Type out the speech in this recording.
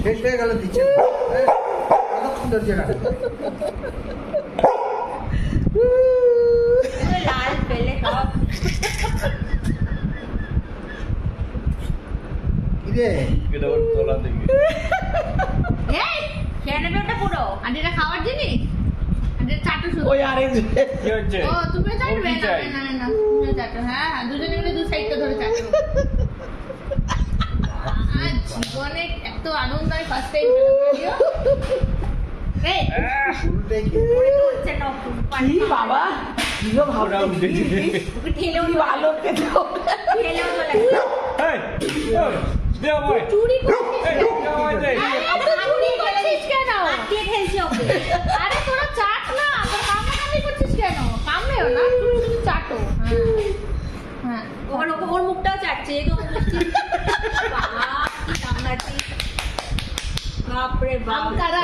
শেষ হয়ে গেল দিচ্ছে কতক্ষণ ধরছে না লাল পেলে সব কিরে এটা ওর তোলা দেখি এই খেয়ে নেবে ওটা পুরো আর এটা খাওয়ার জিনিস আর এটা চাটু শুধু ওই আরে কি হচ্ছে ও তুমি চাটবে কি চাই? না না না তুমি চাটো হ্যাঁ দুজনে মিলে দু সাইডটা ধরে চাটো আজ জীবনে এত আনন্দ আমি ফার্স্ট টাইম পেলাম এই উল্টাই কি পড়ে তো হচ্ছে না কি বাবা কিলো ওরা ভাবতে উঠেছে ওকে ঠেলেও কি ভালো খেতে ঠেলেও চলে এই দে ভাই চুরি এই করছিস দে ভাই দে চুরি করছিস কেন আটকে ঠেলছি ওকে আরে তোরা চাট না তোর কামড়াকামি করছিস কেন কামড়েও না তুমি শুধু চাটো হ্যাঁ ওর মুখটাও চাটছে এই তো বাবা কি কামড়াচ্ছিস বাপরে বাপ কারা